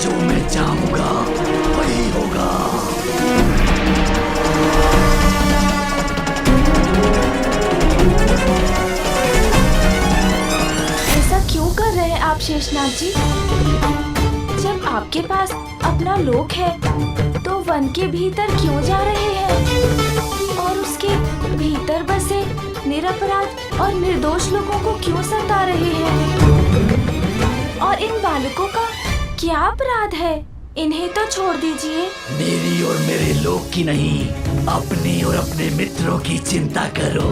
जो मैं चाहूंगा वही होगा। ऐसा क्यों कर रहे हैं आप शेषनाग जी? जब आपके पास अपना लोक है तो वन के भीतर क्यों जा रहे हैं और उसके भीतर बसे निरपराध और निर्दोष लोगों को क्यों सता रहे हैं? और इन बालकों का क्या अपराध है? इन्हें तो छोड़ दीजिए। मेरी और मेरे लोक की नहीं, अपनी और अपने मित्रों की चिंता करो,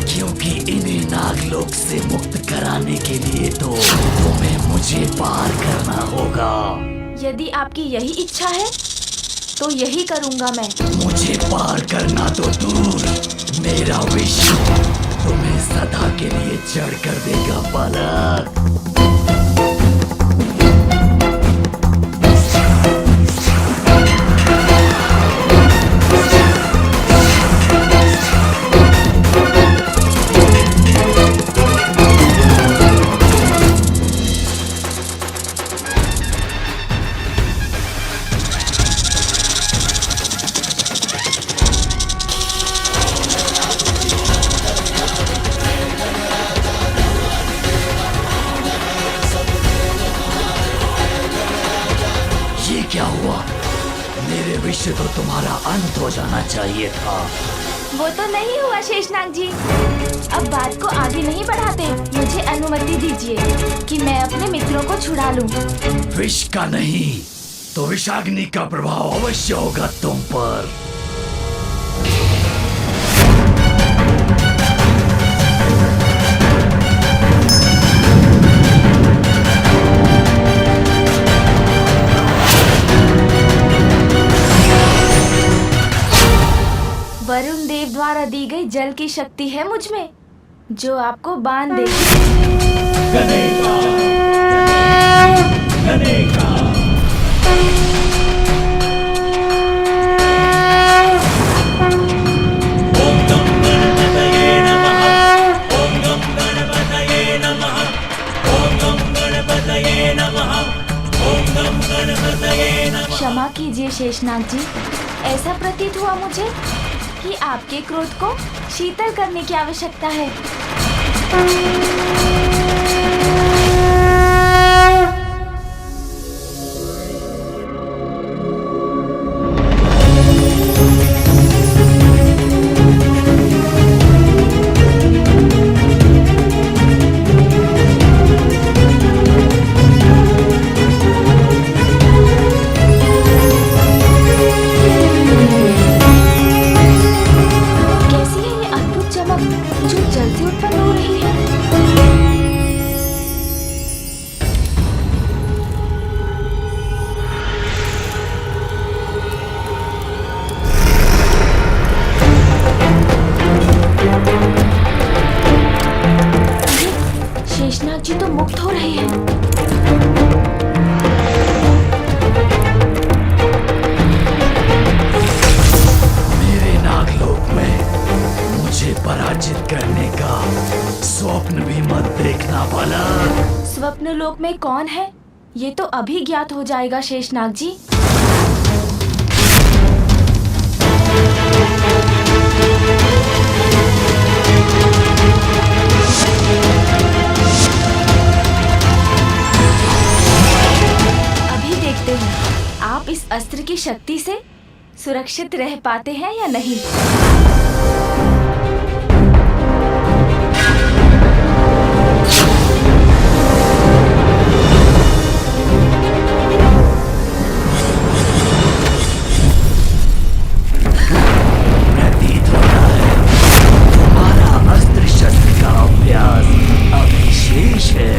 क्योंकि इन्हें नागलोक से मुक्त कराने के लिए तो तुम्हें मुझे पार करना होगा। यदि आपकी यही इच्छा है तो यही करूंगा मैं। मुझे पार करना तो दूर, मेरा विष तुम्हें सदा के लिए जड़ कर देगा बालक। क्या हुआ? मेरे विष से तो तुम्हारा अंत हो जाना चाहिए था। वो तो नहीं हुआ शेषनाग जी। अब बात को आगे नहीं बढ़ाते, मुझे अनुमति दीजिए कि मैं अपने मित्रों को छुड़ा लूं। विष का नहीं तो विषाग्नि का प्रभाव अवश्य होगा तुम पर। वरुण देव द्वारा दी गई जल की शक्ति है मुझ में, जो आपको बांध दे। गणेशा, गणेशा। ओम गं गणपतये नमः, ओम गं गणपतये नमः, ओम गं गणपतये नमः, ओम गं गणपतये नमः। क्षमा कीजिए शेषनाग जी, ऐसा प्रतीत हुआ मुझे कि आपके क्रोध को शीतल करने की आवश्यकता है। शेषनाग जी तो मुक्त हो रहे हैं। मेरे नागलोक में मुझे पराजित करने का स्वप्न भी मत देखना बालक। स्वप्न लोक में कौन है ये तो अभी ज्ञात हो जाएगा शेषनाग जी। आप इस अस्त्र की शक्ति से सुरक्षित रह पाते हैं या नहीं? प्रतीत होता है तुम्हारा अस्त्र शस्त्र का अभ्यास अभी शेष है।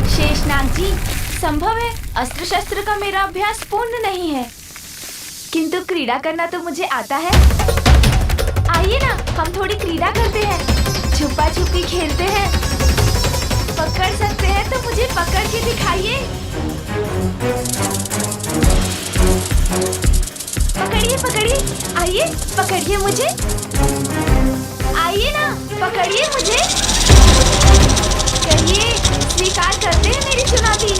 शेषनाग जी, संभव है अस्त्र शस्त्र का मेरा अभ्यास पूर्ण नहीं है, किंतु क्रीड़ा करना तो मुझे आता है। आइए ना, हम थोड़ी क्रीड़ा करते हैं, छुपा छुपी खेलते हैं। पकड़ सकते हैं तो मुझे पकड़ के दिखाइए। पकड़िए पकड़िए, आइए पकड़िए मुझे। आइए ना, पकड़िए मुझे। कहिए, स्वीकार करते हैं मेरी चुनौती?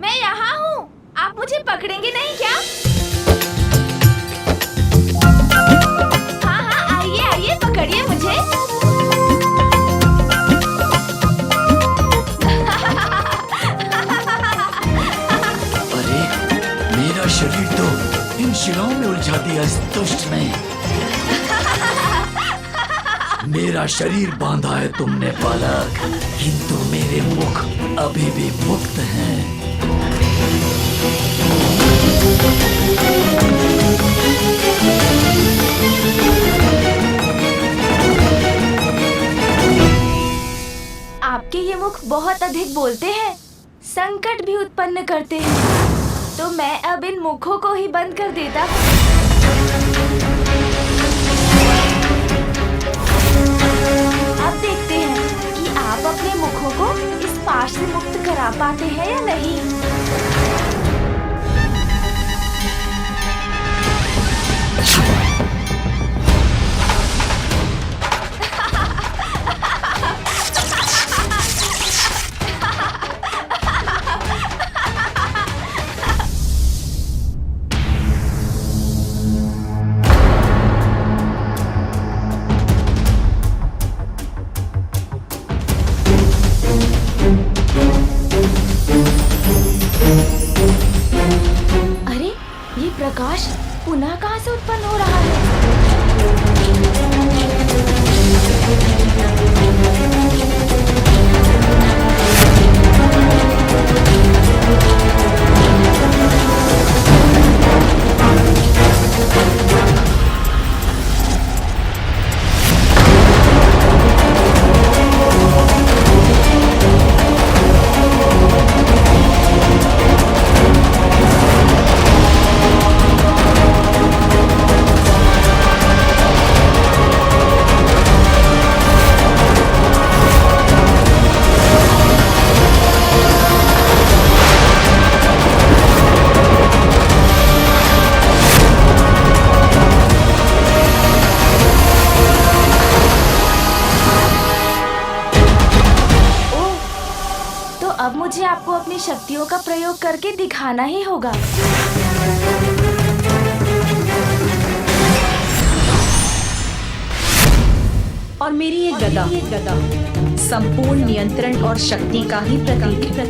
मैं यहाँ हूँ। आप मुझे पकड़ेंगे नहीं क्या? हाँ हाँ, आइए आइए, पकड़िए मुझे। अरे मेरा शरीर तो इन शिलाओं में उलझा दिया इस दुष्ट ने। मेरा शरीर बांधा है तुमने बालक, किंतु मेरे मुख अभी भी मुक्त हैं। आपके ये मुख बहुत अधिक बोलते हैं, संकट भी उत्पन्न करते हैं, तो मैं अब इन मुखों को ही बंद कर देता हूँ। अब देखते हैं कि आप अपने मुखों को इस पाश से मुक्त करा पाते हैं या नहीं। प्रकाश पुनः कहाँ से उत्पन्न हो रहा है? अब मुझे आपको अपनी शक्तियों का प्रयोग करके दिखाना ही होगा। और मेरी ये गदा संपूर्ण नियंत्रण और शक्ति का ही प्रतीक है।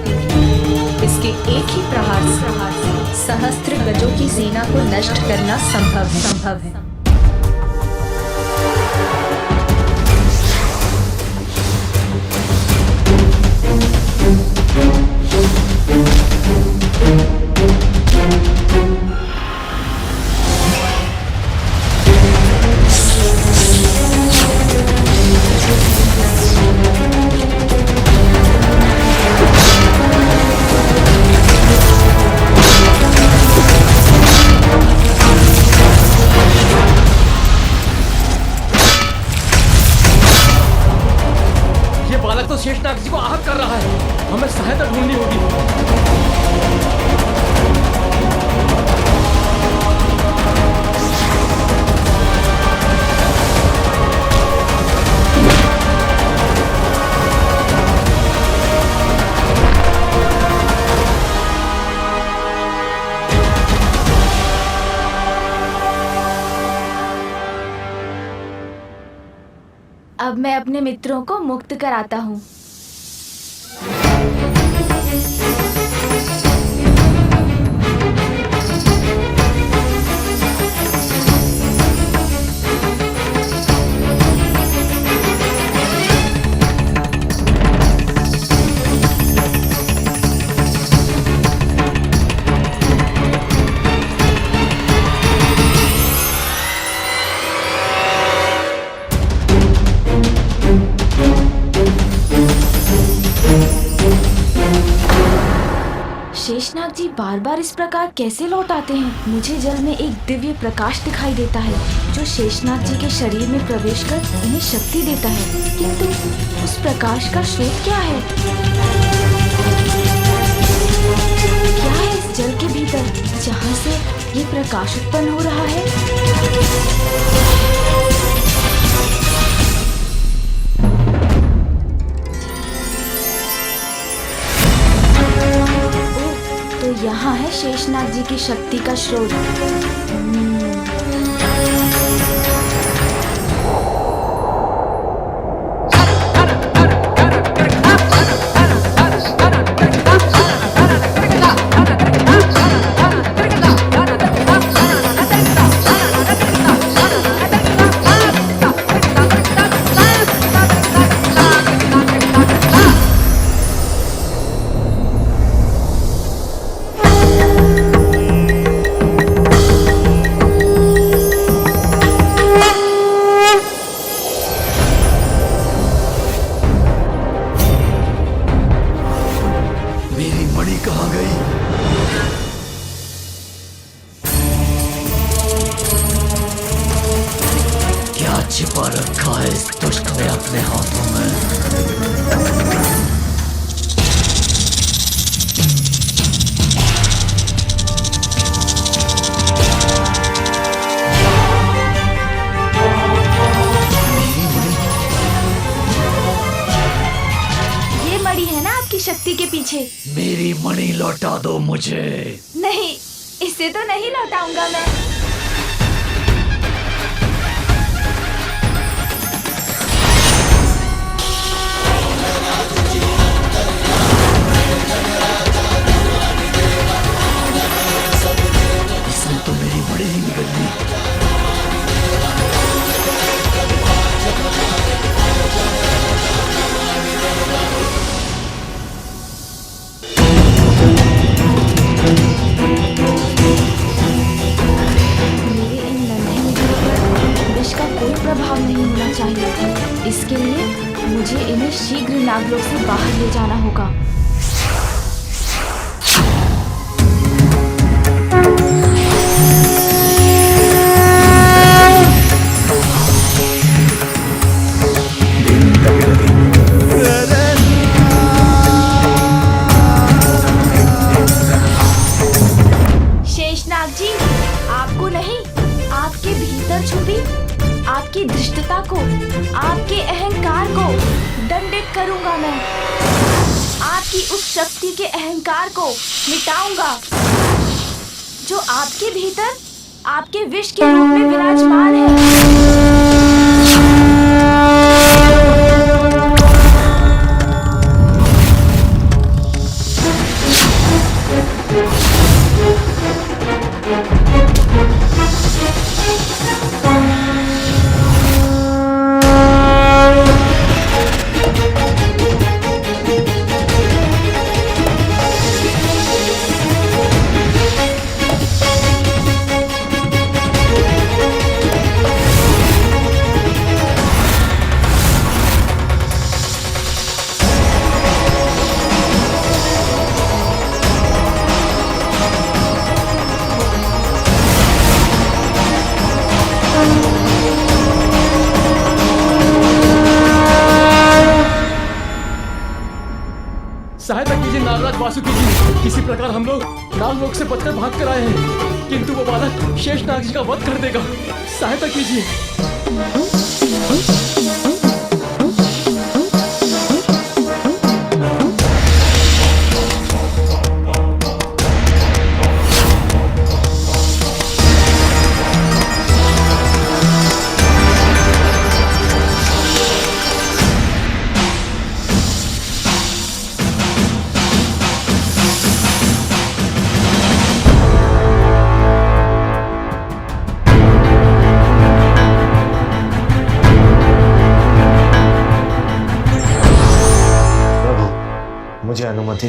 इसके एक ही प्रहार से सहस्त्र गजों की सेना को नष्ट करना संभव है। तो शेषनाग जी को आहत कर रहा है, हमें सहायता ढूंढनी होगी। अब मैं अपने मित्रों को मुक्त कराता हूँ। शेषनाग जी बार बार इस प्रकार कैसे लौट आते हैं? मुझे जल में एक दिव्य प्रकाश दिखाई देता है जो शेषनाग जी के शरीर में प्रवेश कर उन्हें शक्ति देता है, किंतु उस प्रकाश का स्रोत क्या है? क्या है इस जल के भीतर जहाँ से ये प्रकाश उत्पन्न हो रहा है? यहाँ है शेषनाग जी की शक्ति का स्रोत। मेरी मणि कहाँ गई? क्या छिपा रखा है इस दुष्ट ने अपने हाथों में? मेरी मणि? ये मणि है ना आपकी शक्ति के पीछे? मेरी मणि लौटा दो मुझे। नहीं, इसे तो नहीं लौटाऊंगा मैं। इसमें तो मेरी मणि ही निकल ली। मेरे इन नन्हे निधनों पर विष का कोई प्रभाव नहीं होना चाहिए। इसके लिए मुझे इन्हें शीघ्र नागलोक से बाहर ले जाना होगा। शेषनाग जी, आपको नहीं, आपके भीतर छुपी आपकी धृष्टता को, आपके अहंकार को दंडित करूंगा मैं। आपकी उस शक्ति के अहंकार को मिटाऊंगा जो आपके भीतर आपके विष के रूप में विराजमान है। सहायता कीजिए नागराज वासुकी जी। किसी प्रकार हम लोग नागलोक से बचकर भाग कर आए हैं, किंतु वो बालक शेषनाग जी का वध कर देगा। सहायता कीजिए। मुझे अनुमति।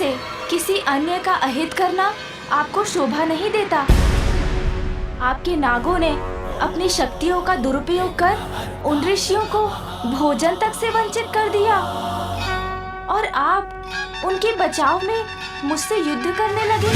से किसी अन्य का अहित करना आपको शोभा नहीं देता। आपके नागों ने अपनी शक्तियों का दुरुपयोग कर उन ऋषियों को भोजन तक से वंचित कर दिया और आप उनके बचाव में मुझसे युद्ध करने लगे।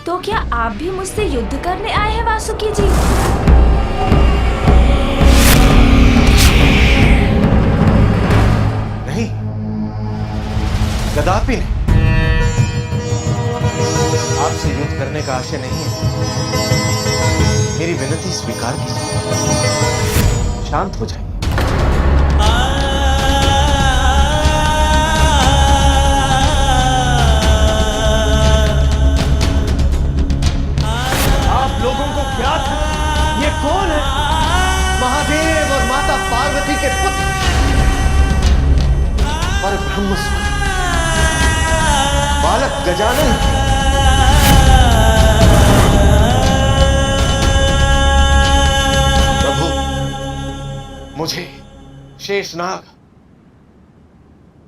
तो क्या आप भी मुझसे युद्ध करने आए हैं वासुकी जी? नहीं, कदापि नहीं। आपसे युद्ध करने का आशय नहीं है। मेरी विनती स्वीकार कीजिए, शांत हो जाइए। लोगों को ज्ञात है ये कौन है? महादेव और माता पार्वती के पुत्र और ब्रह्म स्वरूप बालक गजानन। प्रभु, मुझे शेषनाग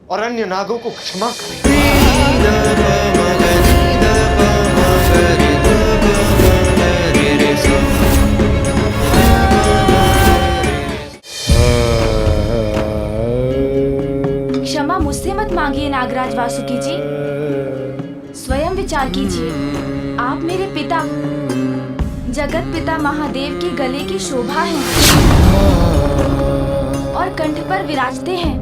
और अन्य नागों को क्षमा करें। क्षमा मुझसे मत मांगिए नागराज वासुकी जी, स्वयं विचार कीजिए। आप मेरे पिता जगत पिता महादेव के गले की शोभा हैं और कंठ पर विराजते हैं,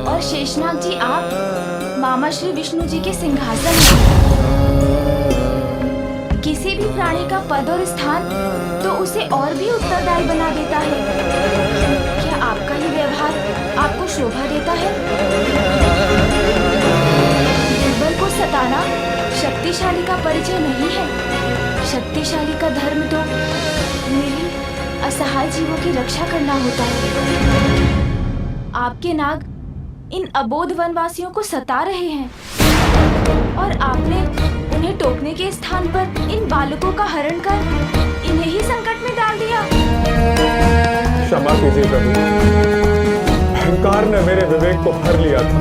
और शेषनाग जी आप मामा श्री विष्णु जी के सिंहासन हैं। किसी भी प्राणी का पद और स्थान तो उसे और भी उत्तरदायी बना देता है। क्या आपका ये व्यवहार आपको शोभा देता है? दुर्बल को सताना शक्तिशाली का परिचय नहीं है। शक्तिशाली का धर्म तो मेरी असहाय जीवों की रक्षा करना होता है। आपके नाग इन अबोध वनवासियों को सता रहे हैं और आपने उन्हें टोकने के स्थान पर इन बालकों का हरण कर इन्हें ही संकट में डाल दिया। क्षमा कीजिए प्रभु, अहंकार ने मेरे विवेक को हर लिया था।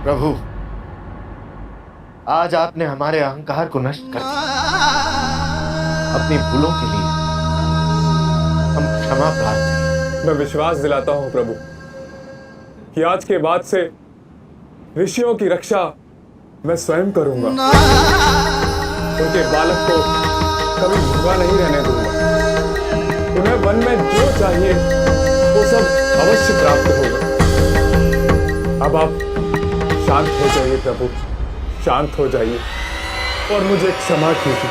प्रभु, आज आपने हमारे अहंकार को नष्ट कर दिया। अपनी भूलों के लिए हम क्षमा प्रार्थी हैं। मैं विश्वास दिलाता हूं प्रभु कि आज के बाद से ऋषियों की रक्षा मैं स्वयं करूंगा। उनके बालक को कभी भूखा नहीं रहने दूंगा। उन्हें वन में जो चाहिए वो सब अवश्य प्राप्त होगा। अब आप शांत हो जाइए प्रभु, शांत हो जाइए और मुझे क्षमा कीजिए।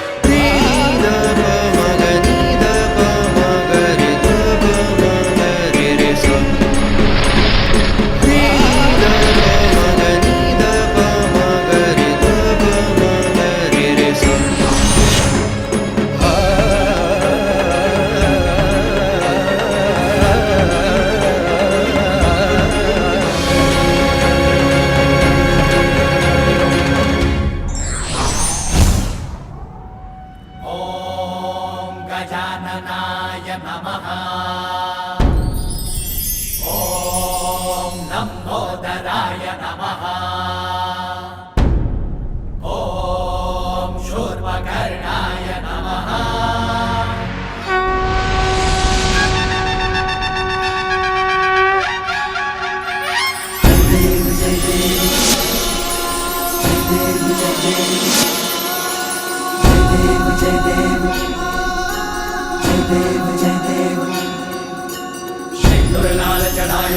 लाल चढ़ाए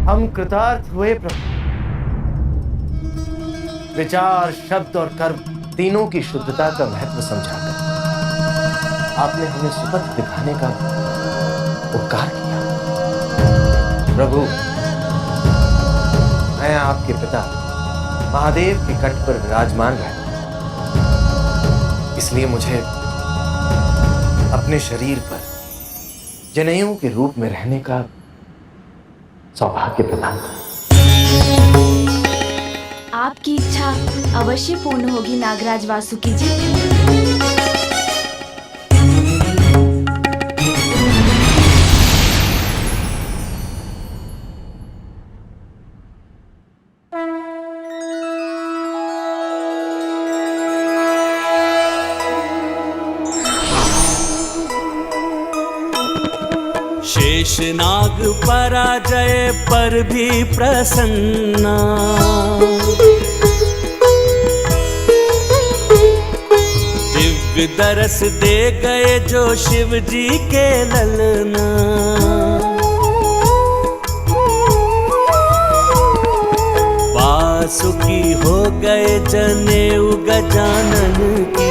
हम कृतार्थ हुए प्रभु। विचार, शब्द और कर्म तीनों की शुद्धता का महत्व समझाकर आपने हमें सुपथ दिखाने का उपकार किया। प्रभु, मैं आपके पिता महादेव के कट पर विराजमान रहता हूं, इसलिए मुझे अपने शरीर पर जनेऊ के रूप में रहने का सौभाग्य प्रदान करो। आपकी इच्छा अवश्य पूर्ण होगी नागराज वासुकी जी। शेषनाग पराजय पर भी प्रसन्ना, दिव्य दरस दे गए जो शिव जी के ललना। वासुकी हो गए जनेऊ गजानन की,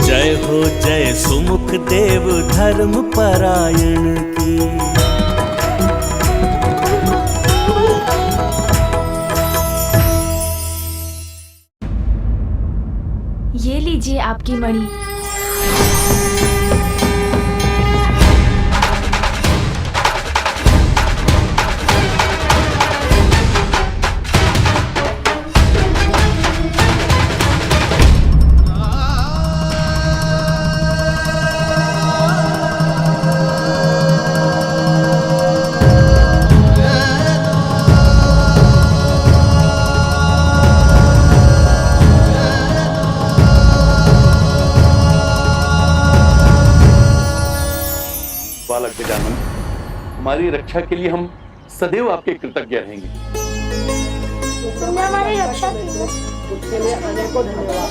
जय हो जय सुमुख देव धर्म परायण की। ये लीजिए आपकी मणि। बालक गजानन, हमारी रक्षा के लिए हम सदैव आपके कृतज्ञ रहेंगे। तुमने हमारी रक्षा की, उसके लिए अनेकों धन्यवाद।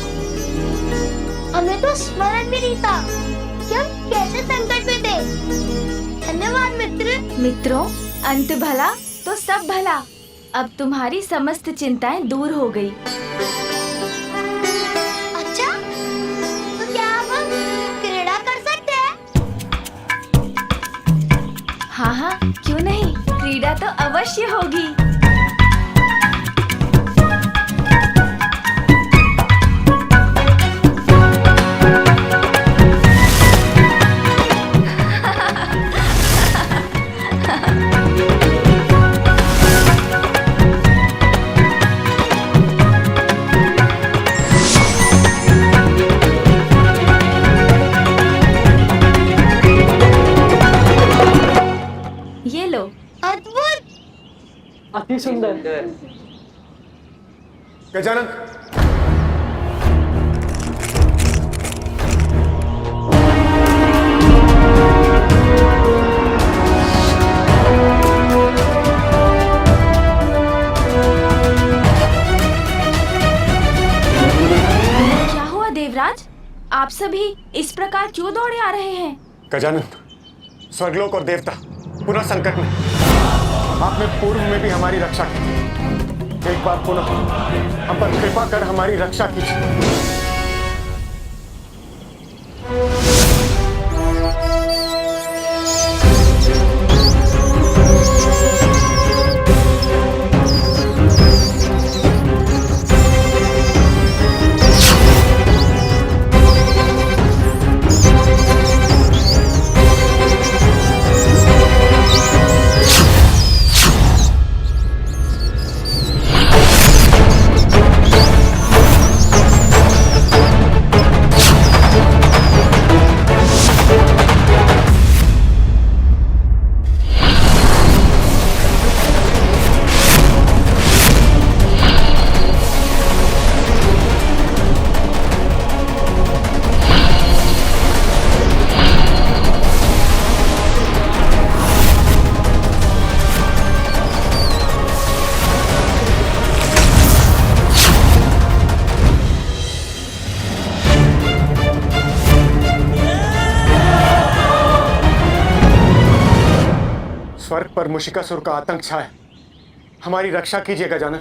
हमें तो स्मरण भी नहीं था कि हम कैसे संकट में थे। धन्यवाद मित्र। मित्रों, अंत भला तो सब भला। अब तुम्हारी समस्त चिंताएं दूर हो गई। अच्छा, तो क्या हम क्रीड़ा कर सकते हैं? हाँ हाँ, क्यों नहीं, क्रीड़ा तो अवश्य होगी। ये लो। अद्भुत, अति सुंदर। गजानन, क्या हुआ देवराज? आप सभी इस प्रकार क्यों दौड़े आ रहे हैं? गजानन, स्वर्गलोक और देवता पुनः संकट में। आपने पूर्व में भी हमारी रक्षा की थी। एक बार पुनः हम पर कृपा कर हमारी रक्षा कीजिए। बालक पर मुशिकासुर का आतंक छाया, हमारी रक्षा कीजिए गजानन।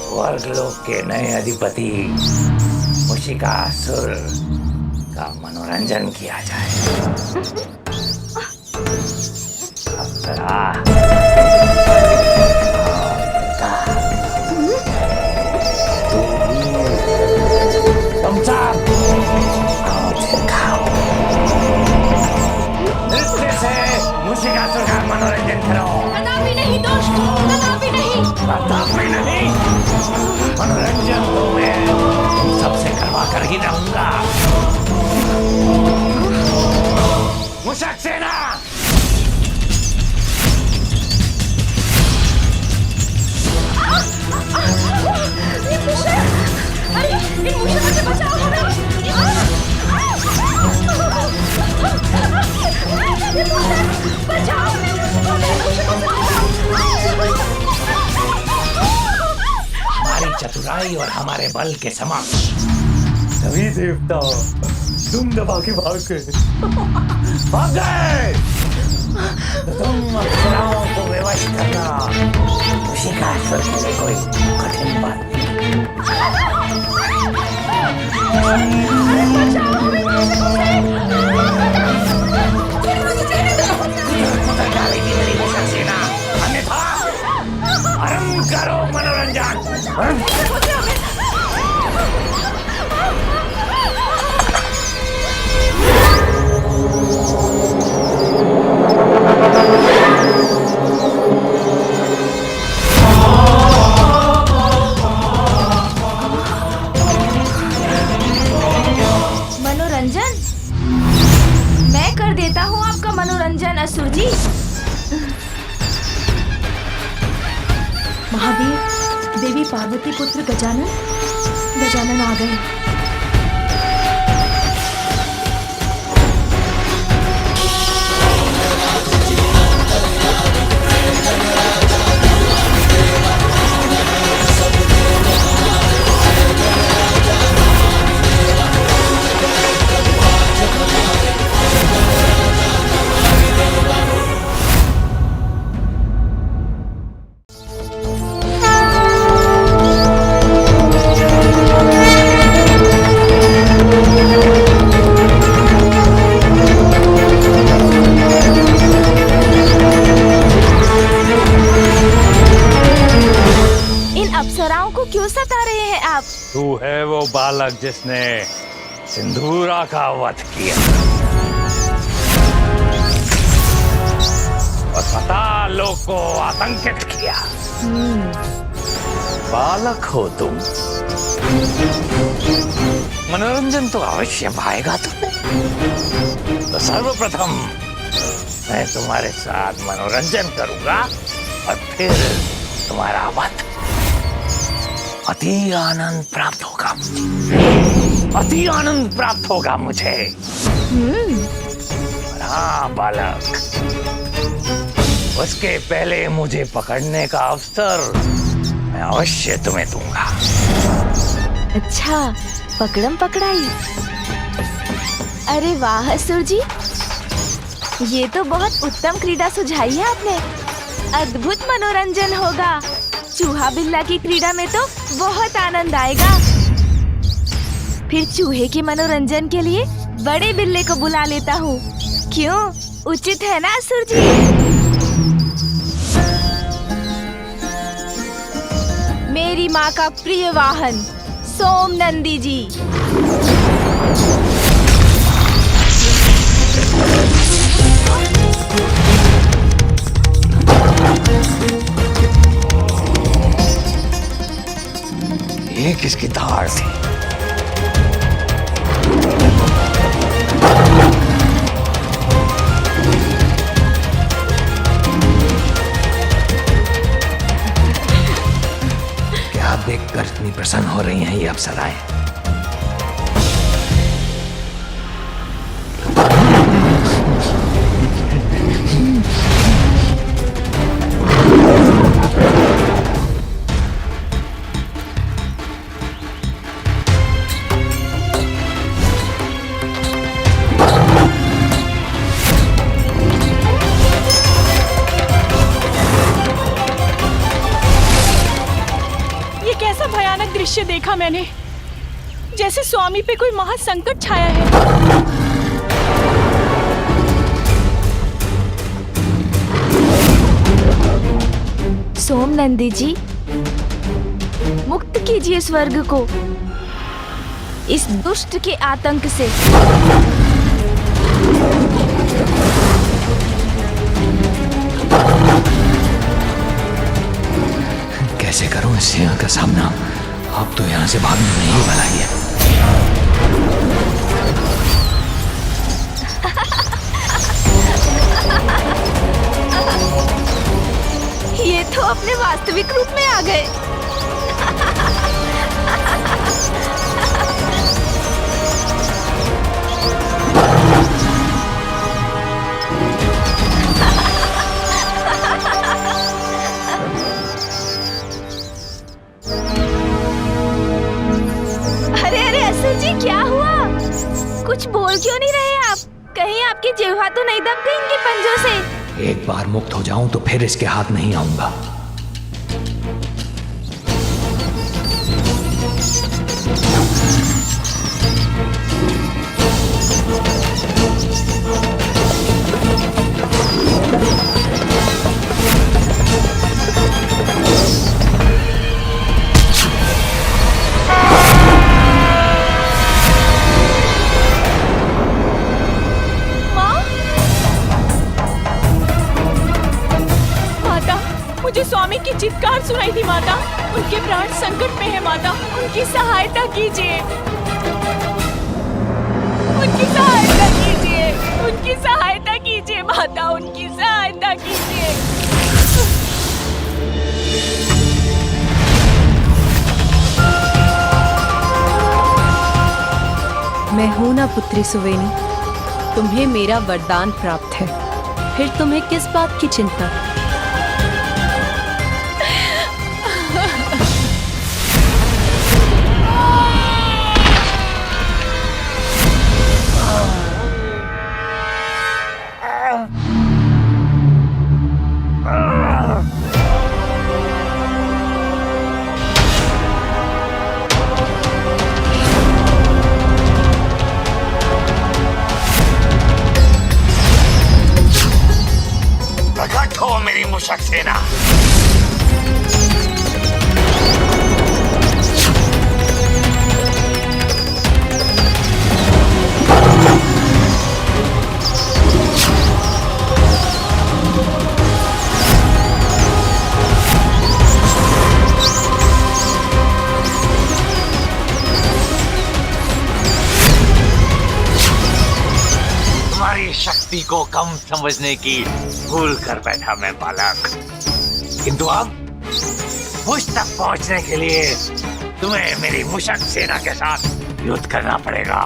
स्वर्गलोक के नए अधिपति मुशिकासुर का मनोरंजन किया जाए। अप्सरा, तुम सब आओ खाओ। नृत्य से मुशिकासुर का मनोरंजन करो। कदापि नहीं दोस्त, कदापि नहीं। कदापि नहीं। मनोरंजन तो मैं तुम सबसे करवा कर ही रहूंगा। मुशक सेना, ये मुशक! अरे इन मुशकों से बचाओ हमें! ये मुशक! बचाओ हमें! मुशकों से बचाओ! हमारी चतुराई और हमारे बल के समक्ष सभी देवता तुम दबा के भाग गए। भाग गए तो तुम अप्सराओं को विवश करना मुशिकासुर के लिए कोई कठिन बात नहीं। डालेगी मेरी मुशक सेना, अन्यथा आरंभ करो मनोरंजन। मनोरंजन? मैं कर देता हूँ आपका मनोरंजन असुर जी। महादेव, देवी पार्वती पुत्र गजानन आ गए। अप्सराओं को क्यों सता रहे हैं आप? तू है वो बालक जिसने सिंदूरा का वध किया और पाताल लोक को आतंकित किया। बालक हो तुम, मनोरंजन तो अवश्य पाएगा तुम्हें। तो सर्वप्रथम मैं तुम्हारे साथ मनोरंजन करूंगा और फिर तुम्हारा वध। अति आनंद प्राप्त होगा मुझे, अति आनंद प्राप्त होगा मुझे। हाँ बालक, उसके पहले मुझे पकड़ने का अवसर मैं अवश्य तुम्हें दूंगा। अच्छा, पकड़म पकड़ाई। अरे वाह असुर जी, ये तो बहुत उत्तम क्रीड़ा सुझाई है आपने। अद्भुत मनोरंजन होगा। चूहा बिल्ला की क्रीड़ा में तो बहुत आनंद आएगा। फिर चूहे के मनोरंजन के लिए बड़े बिल्ले को बुला लेता हूँ। क्यों, उचित है ना असुर जी? मेरी माँ का प्रिय वाहन सोम नंदी जी। ये किसकी धार थी? अवसर आए। कैसा भयानक दृश्य देखा मैंने, जैसे स्वामी पे कोई महासंकट छाया है। सोमनंदी जी, मुक्त कीजिए स्वर्ग को इस दुष्ट के आतंक से। कैसे करूं इस सिंह का सामना? अब तो यहाँ से भागना नहीं भलाई है। ये तो अपने वास्तविक रूप में आ गए। जी क्या हुआ? कुछ बोल क्यों नहीं रहे आप? कहीं आपकी जिह्वा तो नहीं दब गई इनके पंजों से? एक बार मुक्त हो जाऊं तो फिर इसके हाथ नहीं आऊंगा। मुझे स्वामी की चित्कार सुनाई दी माता। उनके प्राण संकट में है माता, उनकी सहायता कीजिए, उनकी सहायता कीजिए, उनकी सहायता कीजिए माता, उनकी सहायता कीजिए। मैं हूं ना पुत्री सुवेनी, तुम्हें मेरा वरदान प्राप्त है, फिर तुम्हें किस बात की चिंता? प्रकट हो मेरी मूषक सेना। तुम्हारी शक्ति को कम समझने की भूल कर बैठा मैं बालक, किंतु अब मुझ तक पहुंचने के लिए तुम्हें मेरी मूषक सेना के साथ युद्ध करना पड़ेगा।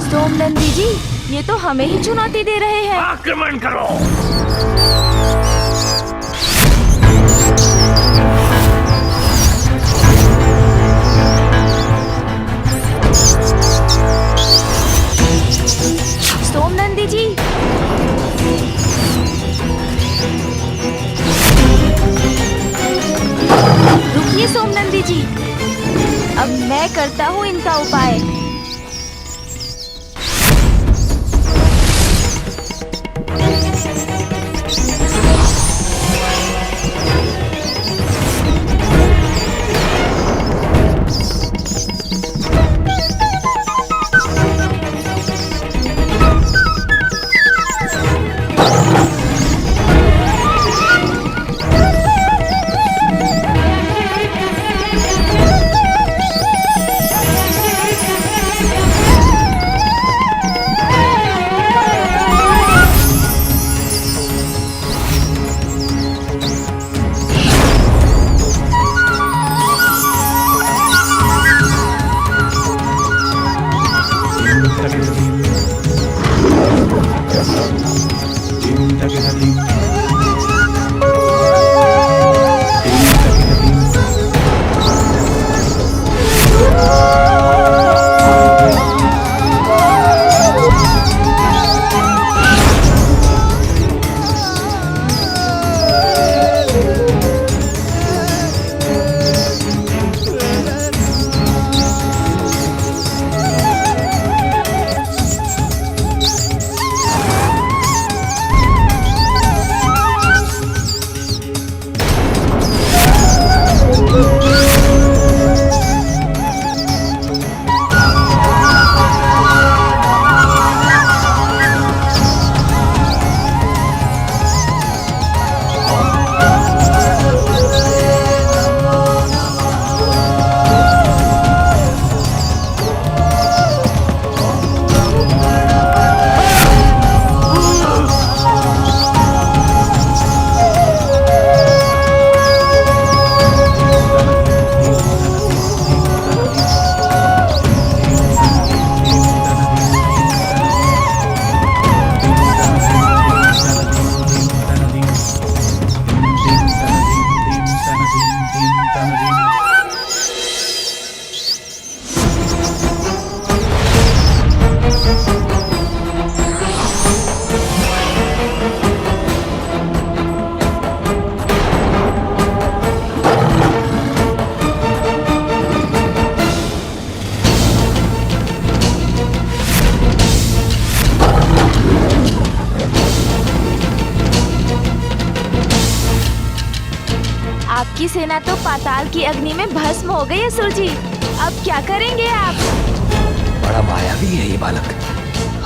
सोमनंदी जी, ये तो हमें ही चुनौती दे रहे हैं। आक्रमण करो। सोमनंदी जी, रुकिए सोमनंदी जी, अब मैं करता हूँ इनका उपाय। आपकी सेना तो पाताल की अग्नि में भस्म हो गई असुर जी। अब क्या करेंगे आप? बड़ा मायावी है ये बालक।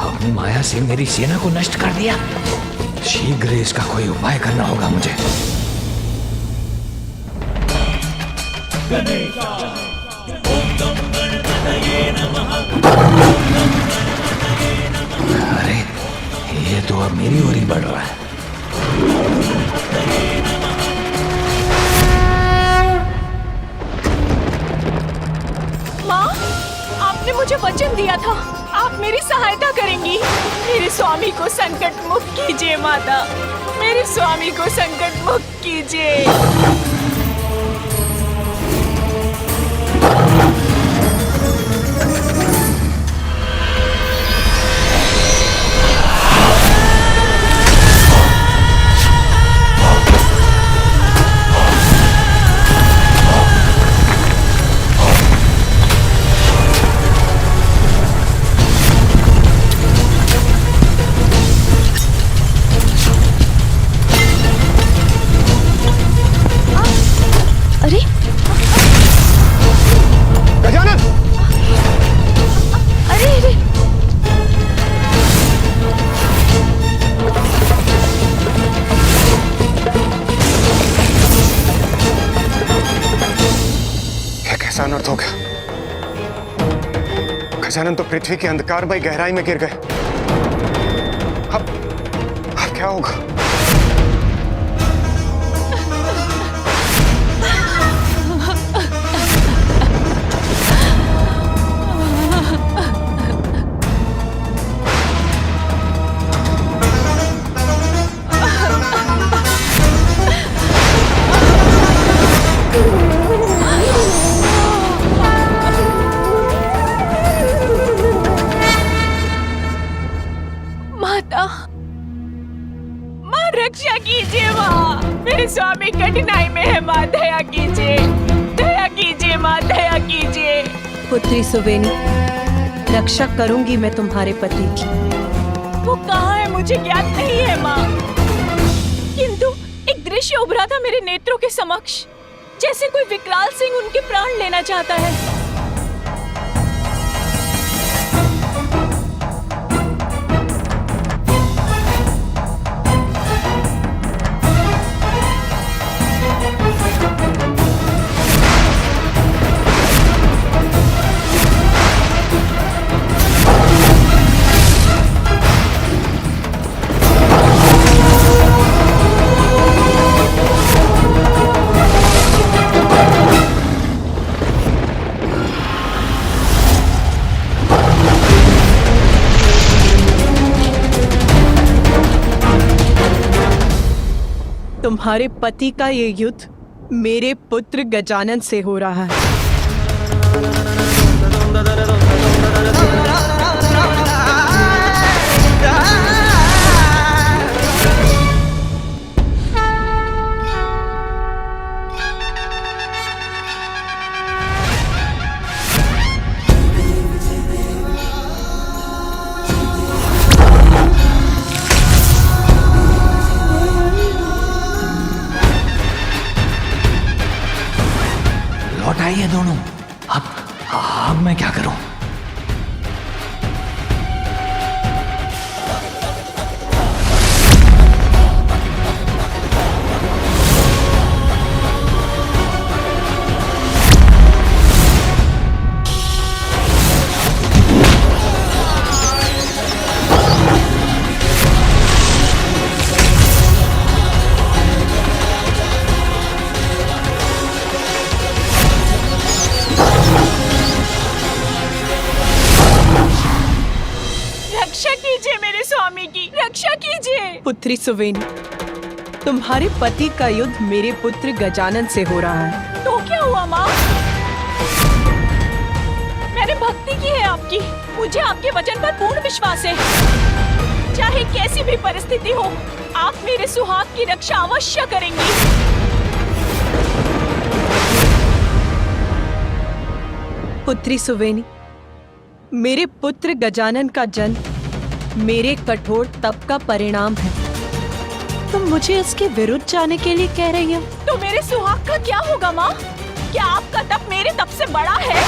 अपनी माया से मेरी सेना को नष्ट कर दिया। शीघ्र इसका कोई उपाय करना होगा मुझे। अरे ये तो अब मेरी ओर ही बढ़ रहा है। माँ, आपने मुझे वचन दिया था आप मेरी सहायता करेंगी। मेरे स्वामी को संकट मुक्त कीजिए माता, मेरे स्वामी को संकट मुक्त कीजिए। अरे गजानन! अरे अरे क्या कैसा अनर्थ हो गया? गजानन तो पृथ्वी की अंधकारमय गहराई में गिर गए। अब क्या होगा? माता, माँ रक्षा कीजिए माँ, मेरे स्वामी कठिनाई में है माँ, दया कीजिए माँ, दया कीजिए। पुत्री सुवेनी, रक्षा करूंगी मैं तुम्हारे पति की। वो कहाँ है मुझे ज्ञात नहीं है माँ, किंतु एक दृश्य उभरा था मेरे नेत्रों के समक्ष, जैसे कोई विकराल सिंह उनके प्राण लेना चाहता है। तुम्हारे पति का ये युद्ध मेरे पुत्र गजानन से हो रहा है। लौट आइए दोनों। अब मैं क्या करूं? पुत्री सुवेनी, तुम्हारे पति का युद्ध मेरे पुत्र गजानन से हो रहा है। तो क्या हुआ माँ? मैंने भक्ति की है आपकी, मुझे आपके वचन पर पूर्ण विश्वास है। चाहे कैसी भी परिस्थिति हो, आप मेरे सुहाग की रक्षा अवश्य करेंगी। पुत्री सुवेनी, मेरे पुत्र गजानन का जन्म मेरे कठोर तप का परिणाम है। तुम मुझे इसके विरुद्ध जाने के लिए कह रही हो? तो मेरे सुहाग का क्या होगा माँ? क्या आपका तप मेरे तप से बड़ा है?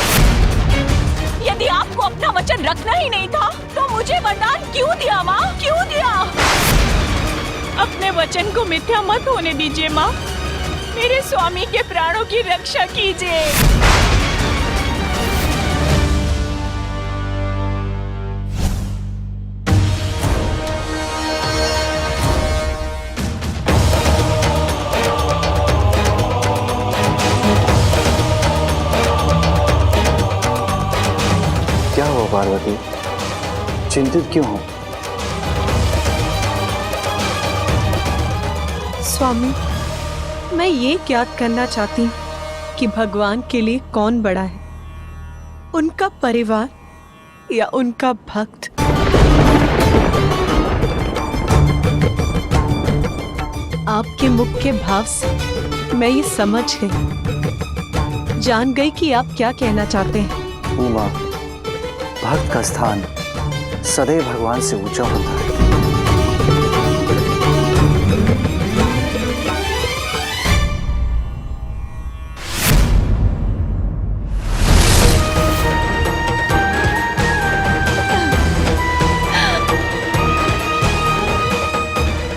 यदि आपको अपना वचन रखना ही नहीं था तो मुझे वरदान क्यों दिया माँ? क्यों दिया? अपने वचन को मिथ्या मत होने दीजिए माँ। मेरे स्वामी के प्राणों की रक्षा कीजिए। क्या हुआ पार्वती, चिंतित क्यों हो? स्वामी, मैं ये ज्ञात करना चाहती हूँ कि भगवान के लिए कौन बड़ा है, उनका परिवार या उनका भक्त। आपके मुख के भाव से मैं ये समझ गई, जान गई कि आप क्या कहना चाहते हैं। उमा, भक्त का स्थान सदैव भगवान से ऊंचा होता है।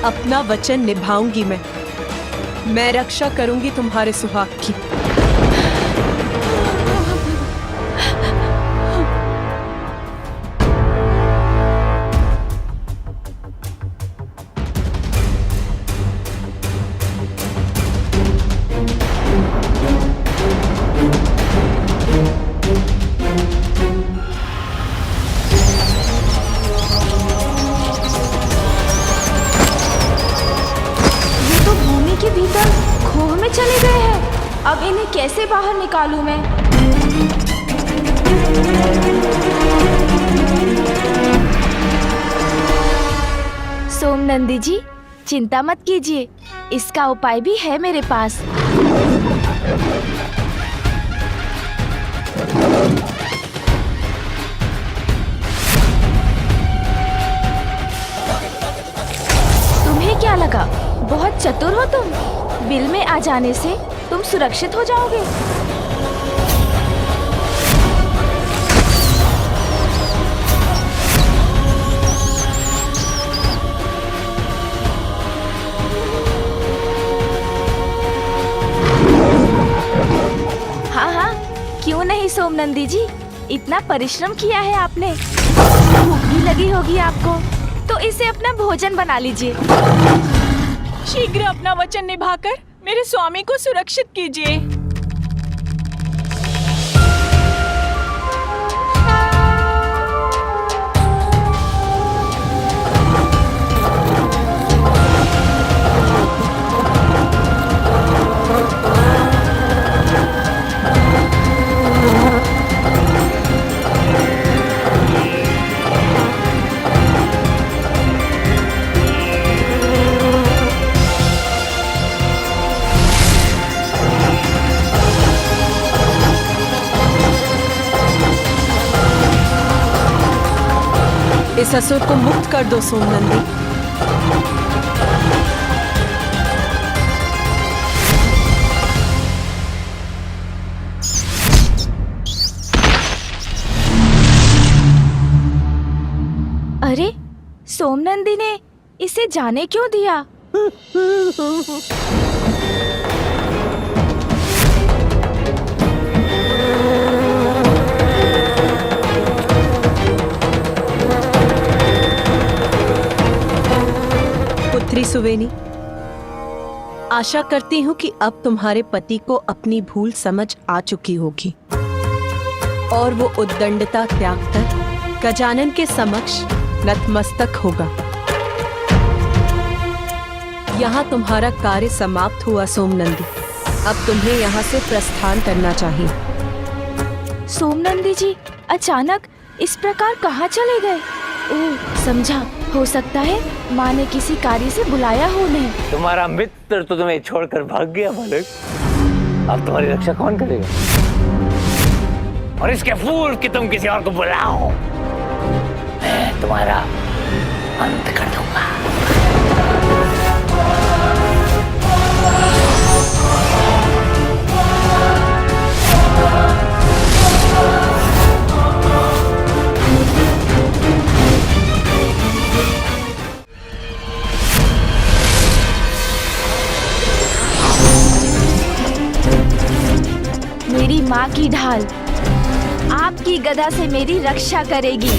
अपना वचन निभाऊंगी मैं रक्षा करूंगी तुम्हारे सुहाग की। खोह में चले गए हैं। अब इन्हें कैसे बाहर निकालूं मैं? सोमनंदी जी, चिंता मत कीजिए, इसका उपाय भी है मेरे पास। तुम्हें क्या लगा बहुत चतुर हो तुम? बिल में आ जाने से तुम सुरक्षित हो जाओगे। हाँ हाँ, क्यों नहीं सोमनंदी जी, इतना परिश्रम किया है आपने, भूख भी लगी होगी आपको, तो इसे अपना भोजन बना लीजिए। शीघ्र अपना वचन निभाकर मेरे स्वामी को सुरक्षित कीजिए। इस असुर को मुक्त कर दो सोमनंदी। अरे, सोमनंदी ने इसे जाने क्यों दिया? पुत्री सुवेनी, आशा करती हूँ कि अब तुम्हारे पति को अपनी भूल समझ आ चुकी होगी और वो उद्दंडता त्याग कर गजानन के समक्ष नतमस्तक होगा। यहाँ तुम्हारा कार्य समाप्त हुआ सोमनंदी, अब तुम्हें यहाँ से प्रस्थान करना चाहिए। सोमनंदी जी अचानक इस प्रकार कहाँ चले गए? ओह, समझा, हो सकता है माँ ने किसी कार्य से बुलाया हो उन्हें। तुम्हारा मित्र तो तुम्हें छोड़कर भाग गया बालक, अब तुम्हारी रक्षा कौन करेगा? और इसके फूल कि तुम किसी और को बुलाओ, मैं तुम्हारा अंत कर दूंगा। माँ की ढाल आपकी गदा से मेरी रक्षा करेगी।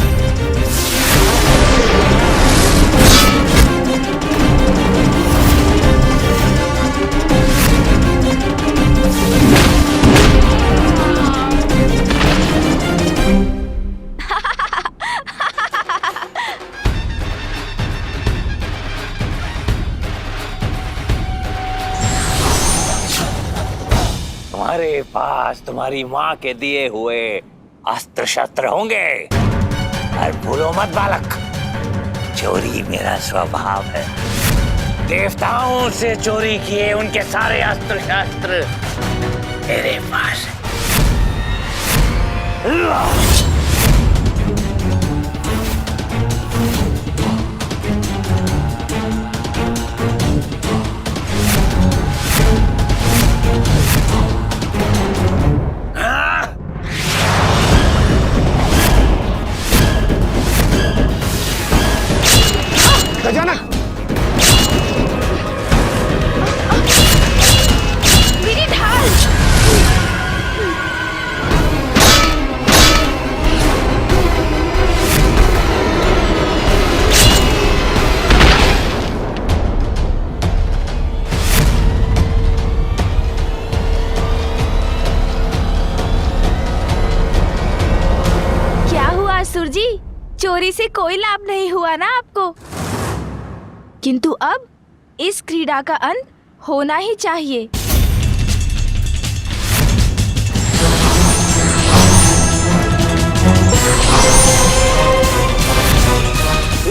तुम्हारे पास तुम्हारी माँ के दिए हुए अस्त्र शस्त्र होंगे। और भूलो मत बालक, चोरी मेरा स्वभाव है। देवताओं से चोरी किए उनके सारे अस्त्र शस्त्र मेरे पास है। गजानन, मेरी ढाल। क्या हुआ असुर जी? चोरी से कोई लाभ नहीं हुआ ना आपको? किंतु अब इस क्रीड़ा का अंत होना ही चाहिए।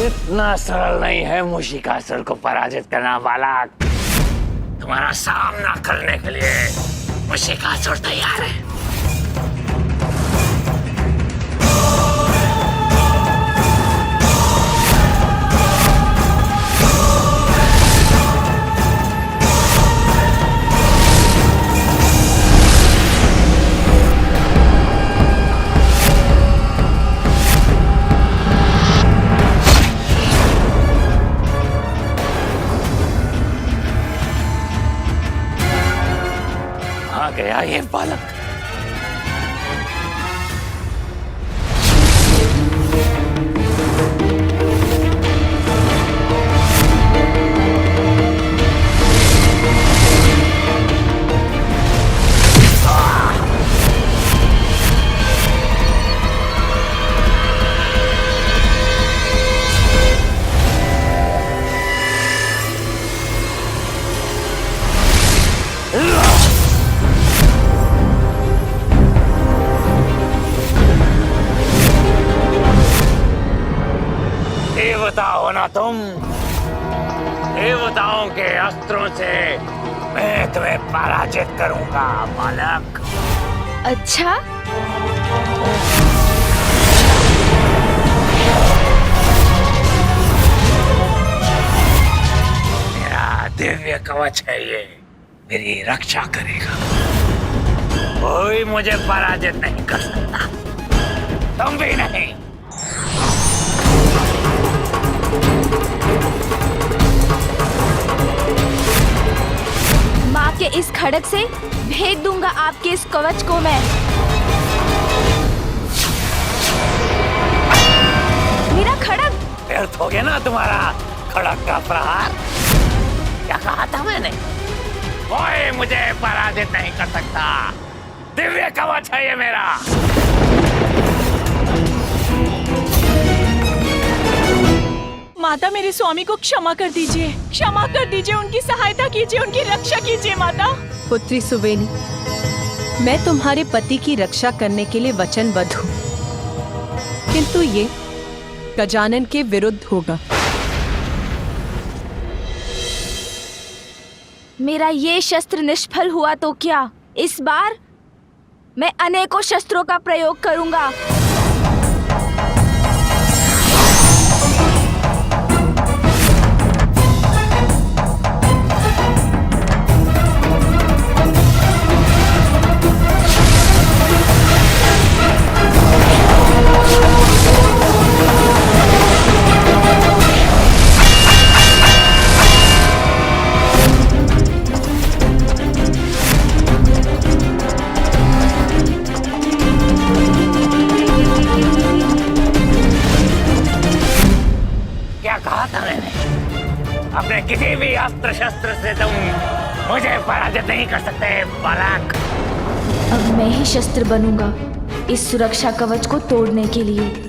इतना सरल नहीं है मूषिकासुर को पराजित करना बालक। तुम्हारा सामना करने के लिए मूषिकासुर तैयार है। गया ये बालक। देवता हो ना तुम? देवताओं के अस्त्रों से मैं तुम्हें पराजित करूंगा बालक। अच्छा, मेरा दिव्य कवच है ये, मेरी रक्षा करेगा। कोई मुझे पराजित नहीं कर सकता, तुम भी नहीं। माँ के इस खड़ग से भेद दूंगा आपके इस कवच को मैं। मेरा खड़ग व्यर्थ हो गया ना तुम्हारा खड़ग का प्रहार। क्या कहा था मैंने? कोई मुझे पराजित नहीं कर सकता, दिव्य कवच है ये मेरा। माता, मेरे स्वामी को क्षमा कर दीजिए, क्षमा कर दीजिए, उनकी सहायता कीजिए, उनकी रक्षा कीजिए माता। पुत्री सुवेनी, मैं तुम्हारे पति की रक्षा करने के लिए वचनबद्ध हूँ, किंतु ये गजानन के विरुद्ध होगा। मेरा ये शस्त्र निष्फल हुआ तो क्या, इस बार मैं अनेकों शस्त्रों का प्रयोग करूंगा। अपने किसी भी अस्त्र शस्त्र से तुम मुझे पराजित नहीं कर सकते बालक। अब मैं ही शस्त्र बनूंगा इस सुरक्षा कवच को तोड़ने के लिए।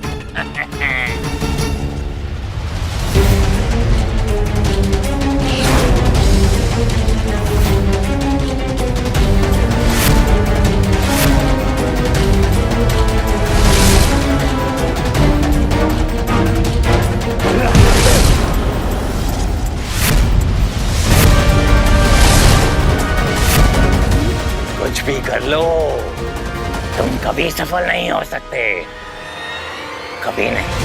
कुछ भी कर लो, तुम कभी सफल नहीं हो सकते, कभी नहीं।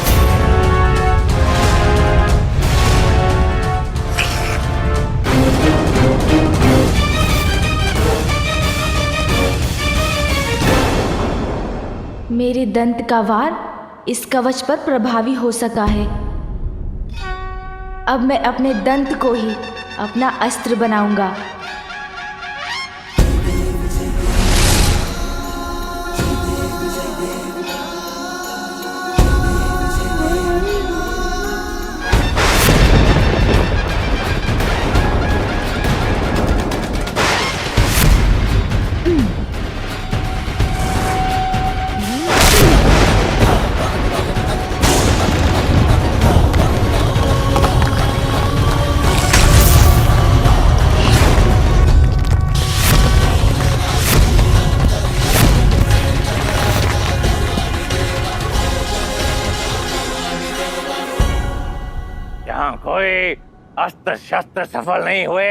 मेरे दंत का वार इस कवच पर प्रभावी हो सका है। अब मैं अपने दंत को ही अपना अस्त्र बनाऊंगा। कोई अस्त्र शस्त्र सफल नहीं हुए,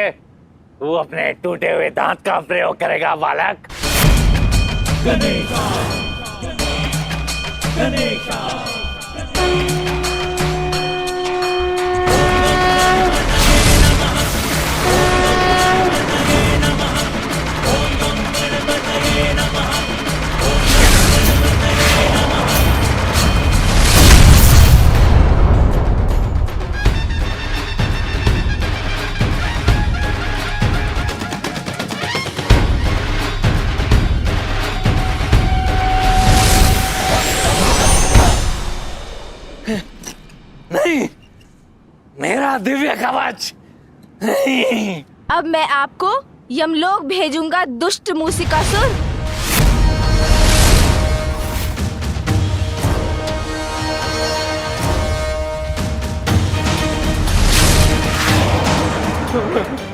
तू अपने टूटे हुए दांत का प्रयोग करेगा बालक। गणेशा, गणेशा। नहीं, मेरा दिव्य कवच नहीं। अब मैं आपको यमलोक भेजूंगा दुष्ट मूसिकासुर।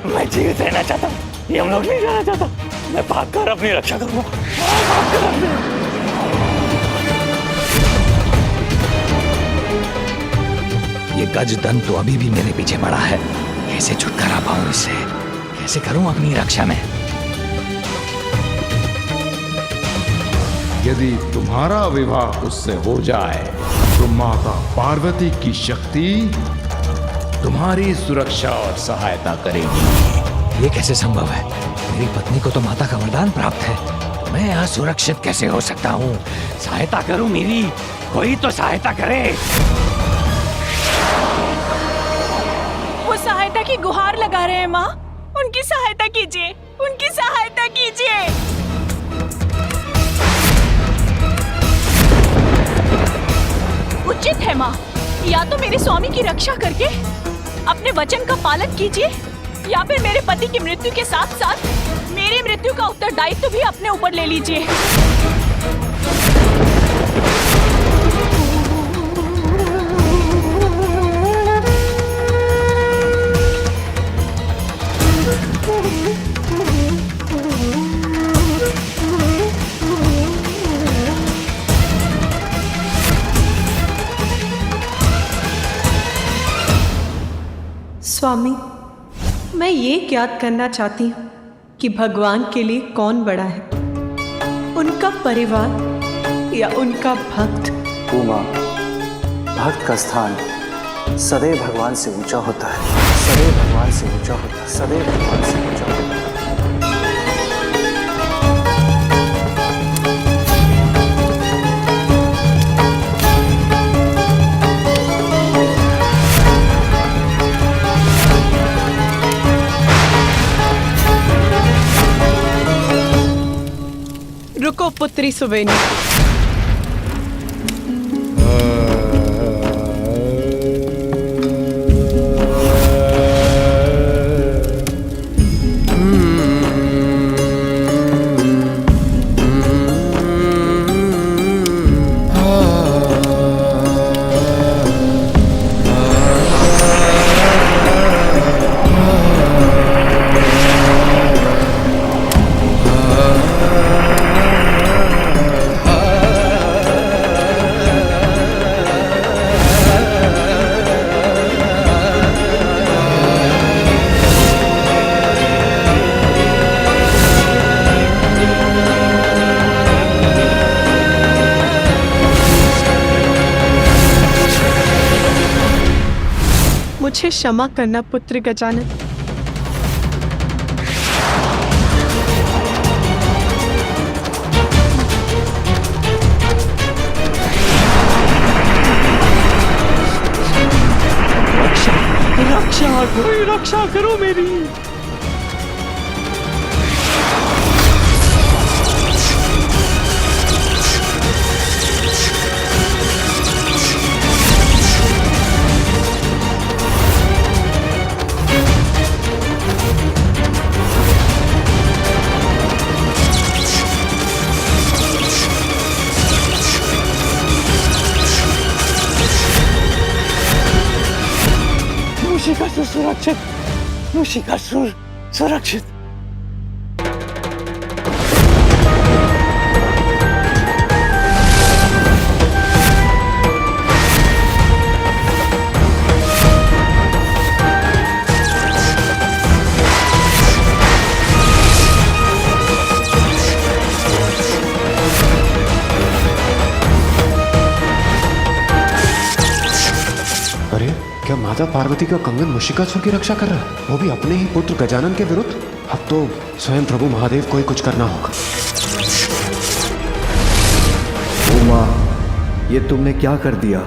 मैं जीवित रहना चाहता हूँ, यमलोक नहीं जाना चाहता। मैं भागकर अपनी रक्षा करूंगा। ये गजदंत तो अभी भी मेरे पीछे पड़ा है। कैसे छुटकारा पाऊं इससे? कैसे करूं अपनी रक्षा में? यदि तुम्हारा विवाह उससे हो जाए तो माता पार्वती की शक्ति तुम्हारी सुरक्षा और सहायता करेगी। ये कैसे संभव है? मेरी पत्नी को तो माता का वरदान प्राप्त है। मैं असुरक्षित कैसे हो सकता हूँ? सहायता करूं मेरी, कोई तो सहायता करे। वो सहायता की गुहार लगा रहे हैं माँ। उनकी सहायता कीजिए, उनकी सहायता कीजिए। उचित है माँ, या तो मेरे स्वामी की रक्षा करके अपने वचन का पालन कीजिए, या फिर मेरे पति की मृत्यु के साथ साथ मेरी मृत्यु का उत्तरदायित्व भी अपने ऊपर ले लीजिए। स्वामी, मैं ये ज्ञात करना चाहती हूँ कि भगवान के लिए कौन बड़ा है, उनका परिवार या उनका भक्त। उमा, भक्त का स्थान सदैव भगवान से ऊंचा होता है, सदैव भगवान से ऊंचा होता है, सदैव भगवान से ऊंचा होता है। रुको पुत्री सुवेनी। मुझे क्षमा करना पुत्र गजानन। रक्षा करो मेरी। मूषिकासुर सुरक्षित, मूषिकासुर सुरक्षित। अरे क्या माता पार्वती का कंगन मूषिकासुर की रक्षा कर रहा है, वो भी अपने ही पुत्र गजानन के विरुद्ध? अब तो स्वयं प्रभु महादेव को ही कुछ करना होगा। उमा, ये तुमने क्या कर दिया?